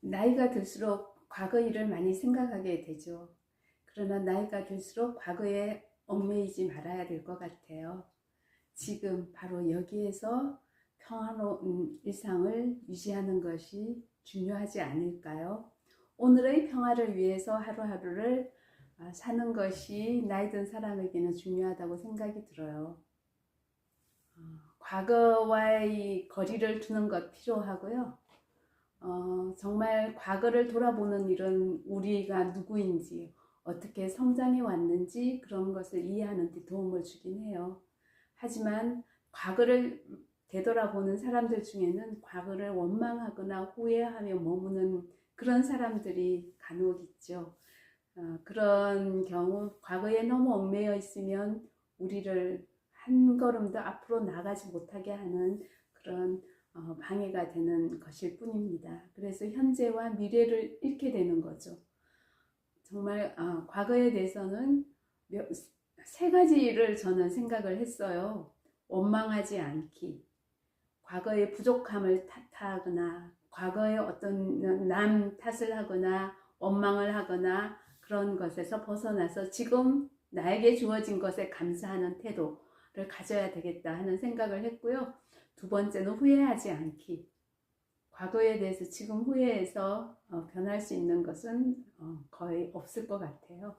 나이가 들수록 과거 일을 많이 생각하게 되죠. 그러나 나이가 들수록 과거에 얽매이지 말아야 될 것 같아요. 지금 바로 여기에서 평화로운 일상을 유지하는 것이 중요하지 않을까요? 오늘의 평화를 위해서 하루하루를 사는 것이 나이 든 사람에게는 중요하다고 생각이 들어요. 과거와의 거리를 두는 것 필요하고요. 정말 과거를 돌아보는 일은 우리가 누구인지, 어떻게 성장해 왔는지 그런 것을 이해하는 데 도움을 주긴 해요. 하지만 과거를 되돌아보는 사람들 중에는 과거를 원망하거나 후회하며 머무는 그런 사람들이 간혹 있죠. 그런 경우 과거에 너무 얽매여 있으면 우리를 한 걸음 더 앞으로 나가지 못하게 하는 그런 방해가 되는 것일 뿐입니다. 그래서 현재와 미래를 잃게 되는 거죠. 정말 과거에 대해서는 세 가지를 저는 생각을 했어요. 원망하지 않기, 과거의 부족함을 탓하거나 과거에 어떤 남 탓을 하거나 원망을 하거나 그런 것에서 벗어나서 지금 나에게 주어진 것에 감사하는 태도를 가져야 되겠다 하는 생각을 했고요. 두 번째는 후회하지 않기. 과거에 대해서 지금 후회해서 변할 수 있는 것은 거의 없을 것 같아요.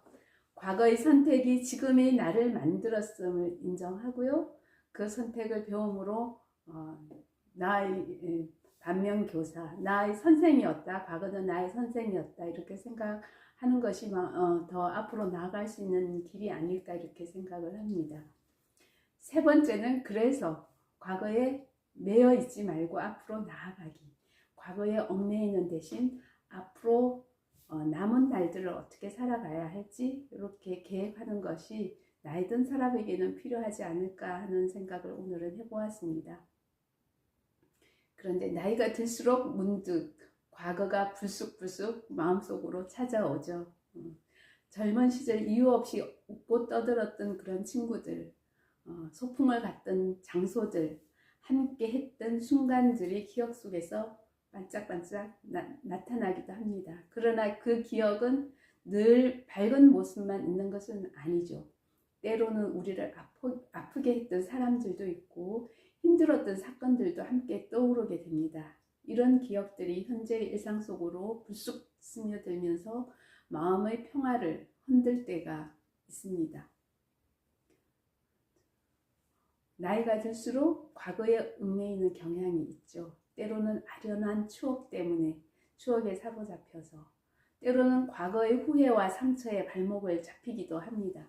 과거의 선택이 지금의 나를 만들었음을 인정하고요. 그 선택을 배움으로 나의 반면교사, 나의 선생이었다. 과거는 나의 선생이었다. 이렇게 생각하는 것이 더 앞으로 나아갈 수 있는 길이 아닐까 이렇게 생각을 합니다. 세 번째는 그래서 과거에 매여 있지 말고 앞으로 나아가기. 과거에 얽매여 있는 대신 앞으로 남은 날들을 어떻게 살아가야 할지 이렇게 계획하는 것이 나이 든 사람에게는 필요하지 않을까 하는 생각을 오늘은 해보았습니다. 그런데 나이가 들수록 문득 과거가 불쑥불쑥 마음속으로 찾아오죠. 젊은 시절 이유 없이 웃고 떠들었던 그런 친구들, 소풍을 갔던 장소들, 함께 했던 순간들이 기억 속에서 반짝반짝 나타나기도 합니다. 그러나 그 기억은 늘 밝은 모습만 있는 것은 아니죠. 때로는 우리를 아프게 했던 사람들도 있고 힘들었던 사건들도 함께 떠오르게 됩니다. 이런 기억들이 현재의 일상 속으로 불쑥 스며들면서 마음의 평화를 흔들 때가 있습니다. 나이가 들수록 과거에 얽매이는 경향이 있죠. 때로는 아련한 추억 때문에 추억에 사로잡혀서, 때로는 과거의 후회와 상처에 발목을 잡히기도 합니다.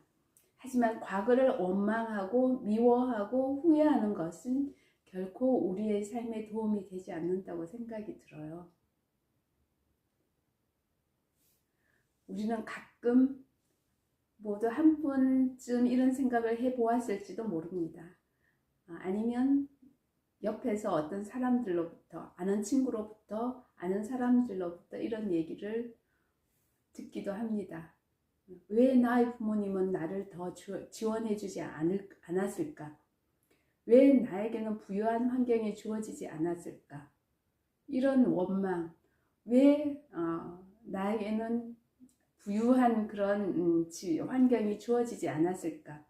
하지만 과거를 원망하고 미워하고 후회하는 것은 결코 우리의 삶에 도움이 되지 않는다고 생각이 들어요. 우리는 가끔 모두 한 번쯤 이런 생각을 해보았을지도 모릅니다. 아니면 옆에서 어떤 사람들로부터, 아는 친구로부터, 아는 사람들로부터 이런 얘기를 듣기도 합니다. 왜 나의 부모님은 나를 더 지원해주지 않았을까? 왜 나에게는 부유한 환경이 주어지지 않았을까? 이런 원망, 왜 나에게는 부유한 그런 환경이 주어지지 않았을까?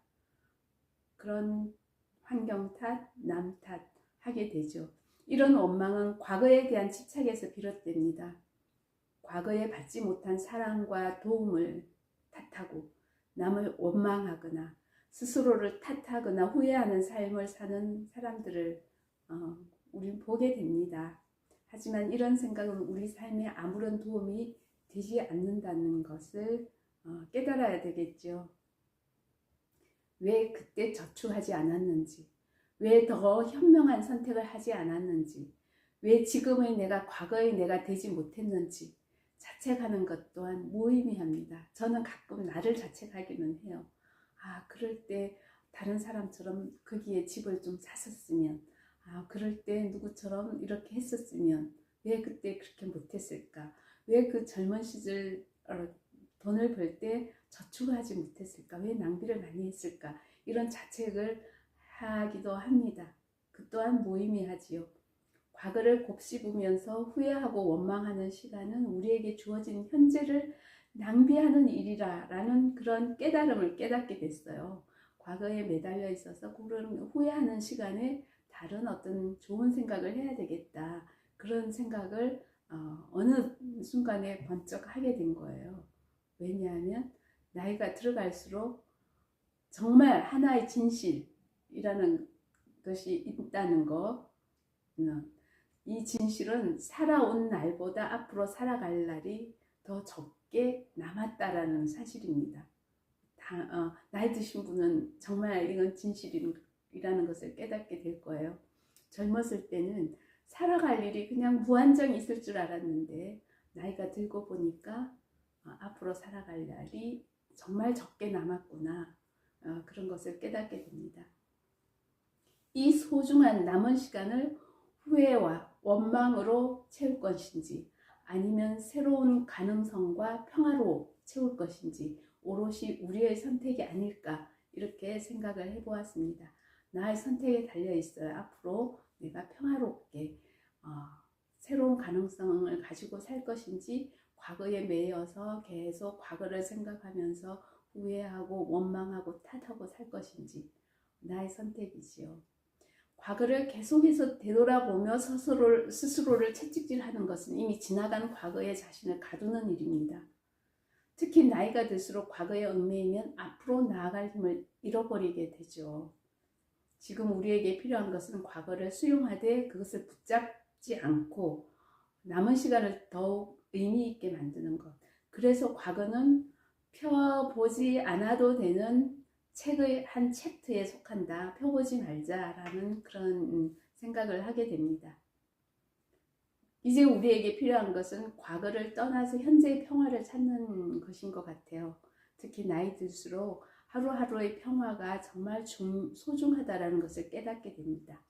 그런 환경 탓, 남 탓 하게 되죠. 이런 원망은 과거에 대한 집착에서 비롯됩니다. 과거에 받지 못한 사랑과 도움을 탓하고 남을 원망하거나 스스로를 탓하거나 후회하는 삶을 사는 사람들을 우리는 보게 됩니다. 하지만 이런 생각은 우리 삶에 아무런 도움이 되지 않는다는 것을 깨달아야 되겠죠. 왜 그때 저축하지 않았는지, 왜 더 현명한 선택을 하지 않았는지, 왜 지금의 내가 과거의 내가 되지 못했는지 자책하는 것 또한 무의미합니다. 저는 가끔 나를 자책하기는 해요. 그럴 때 다른 사람처럼 거기에 집을 좀 샀었으면, 그럴 때 누구처럼 이렇게 했었으면 왜 그때 그렇게 못했을까? 왜 그 젊은 시절 돈을 벌 때 저축을 하지 못했을까? 왜 낭비를 많이 했을까? 이런 자책을 하기도 합니다. 그 또한 무의미하지요. 과거를 곱씹으면서 후회하고 원망하는 시간은 우리에게 주어진 현재를 낭비하는 일이라는 그런 깨달음을 깨닫게 됐어요. 과거에 매달려 있어서 그런 후회하는 시간에 다른 어떤 좋은 생각을 해야 되겠다. 그런 생각을 어느 순간에 번쩍 하게 된 거예요. 왜냐하면 나이가 들어갈수록 정말 하나의 진실이라는 것이 있다는 거, 이 진실은 살아온 날보다 앞으로 살아갈 날이 더 적게 남았다라는 사실입니다. 나이 드신 분은 정말 이건 진실이라는 것을 깨닫게 될 거예요. 젊었을 때는 살아갈 일이 그냥 무한정 있을 줄 알았는데 나이가 들고 보니까 앞으로 살아갈 날이 정말 적게 남았구나. 그런 것을 깨닫게 됩니다. 이 소중한 남은 시간을 후회와 원망으로 채울 것인지 아니면 새로운 가능성과 평화로 채울 것인지 오롯이 우리의 선택이 아닐까 이렇게 생각을 해보았습니다. 나의 선택에 달려 있어요. 앞으로 내가 평화롭게 새로운 가능성을 가지고 살 것인지 과거에 매여서 계속 과거를 생각하면서 후회하고 원망하고 탓하고 살 것인지 나의 선택이지요. 과거를 계속해서 되돌아보며 스스로를 채찍질하는 것은 이미 지나간 과거의 자신을 가두는 일입니다. 특히 나이가 들수록 과거에 얽매이면 앞으로 나아갈 힘을 잃어버리게 되죠. 지금 우리에게 필요한 것은 과거를 수용하되 그것을 붙잡지 않고 남은 시간을 더욱 의미 있게 만드는 것. 그래서 과거는 펴보지 않아도 되는 책의 한 챕터에 속한다. 펴보지 말자라는 그런 생각을 하게 됩니다. 이제 우리에게 필요한 것은 과거를 떠나서 현재의 평화를 찾는 것인 것 같아요. 특히 나이 들수록 하루하루의 평화가 정말 소중하다라는 것을 깨닫게 됩니다.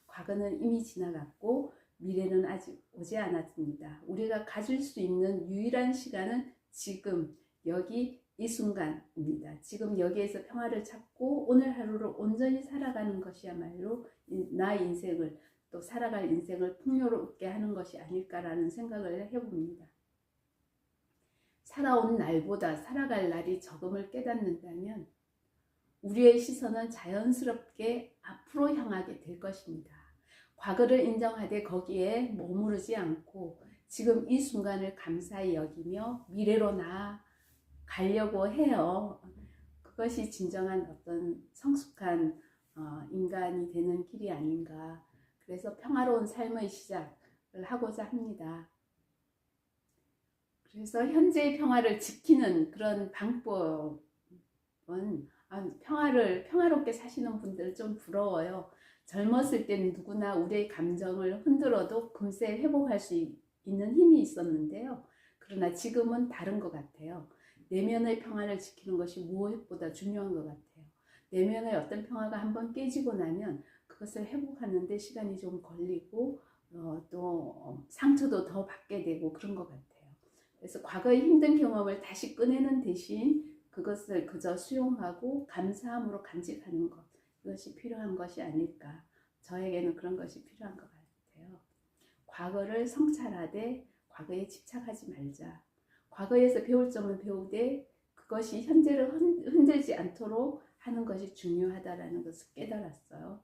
과거는 이미 지나갔고 미래는 아직 오지 않았습니다. 우리가 가질 수 있는 유일한 시간은 지금 여기 이 순간입니다. 지금 여기에서 평화를 찾고 오늘 하루를 온전히 살아가는 것이야말로 나의 인생을 또 살아갈 인생을 풍요롭게 하는 것이 아닐까라는 생각을 해봅니다. 살아온 날보다 살아갈 날이 적음을 깨닫는다면 우리의 시선은 자연스럽게 앞으로 향하게 될 것입니다. 과거를 인정하되 거기에 머무르지 않고 지금 이 순간을 감사히 여기며 미래로 나아가려고 해요. 그것이 진정한 어떤 성숙한 인간이 되는 길이 아닌가. 그래서 평화로운 삶의 시작을 하고자 합니다. 그래서 현재의 평화를 지키는 그런 방법은 평화롭게 사시는 분들 좀 부러워요. 젊었을 때는 누구나 우리의 감정을 흔들어도 금세 회복할 수 있는 힘이 있었는데요. 그러나 지금은 다른 것 같아요. 내면의 평화를 지키는 것이 무엇보다 중요한 것 같아요. 내면의 어떤 평화가 한번 깨지고 나면 그것을 회복하는 데 시간이 좀 걸리고 또 상처도 더 받게 되고 그런 것 같아요. 그래서 과거의 힘든 경험을 다시 꺼내는 대신 그것을 그저 수용하고 감사함으로 간직하는 것, 이것이 필요한 것이 아닐까. 저에게는 그런 것이 필요한 것 같아요. 과거를 성찰하되 과거에 집착하지 말자. 과거에서 배울 점을 배우되 그것이 현재를 흔들지 않도록 하는 것이 중요하다라는 것을 깨달았어요.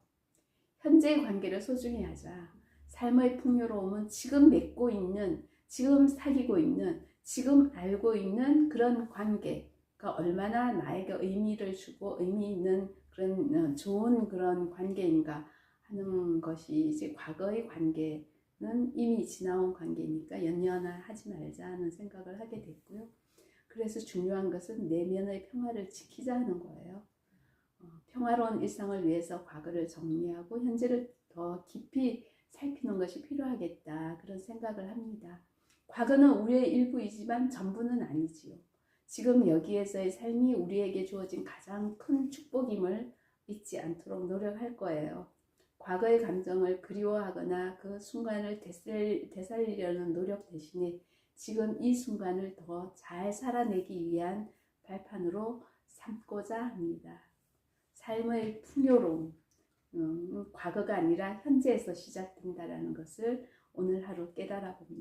현재의 관계를 소중히 하자. 삶의 풍요로움은 지금 맺고 있는, 지금 사귀고 있는, 지금 알고 있는 그런 관계가 얼마나 나에게 의미를 주고 의미 있는 그런 좋은 그런 관계인가 하는 것이 이제 과거의 관계는 이미 지나온 관계니까 연연하지 말자 하는 생각을 하게 됐고요. 그래서 중요한 것은 내면의 평화를 지키자 하는 거예요. 평화로운 일상을 위해서 과거를 정리하고 현재를 더 깊이 살피는 것이 필요하겠다 그런 생각을 합니다. 과거는 우리의 일부이지만 전부는 아니지요. 지금 여기에서의 삶이 우리에게 주어진 가장 큰 축복임을 잊지 않도록 노력할 거예요. 과거의 감정을 그리워하거나 그 순간을 되살리려는 노력 대신에 지금 이 순간을 더 잘 살아내기 위한 발판으로 삼고자 합니다. 삶의 풍요로움, 과거가 아니라 현재에서 시작된다라는 것을 오늘 하루 깨달아 봅니다.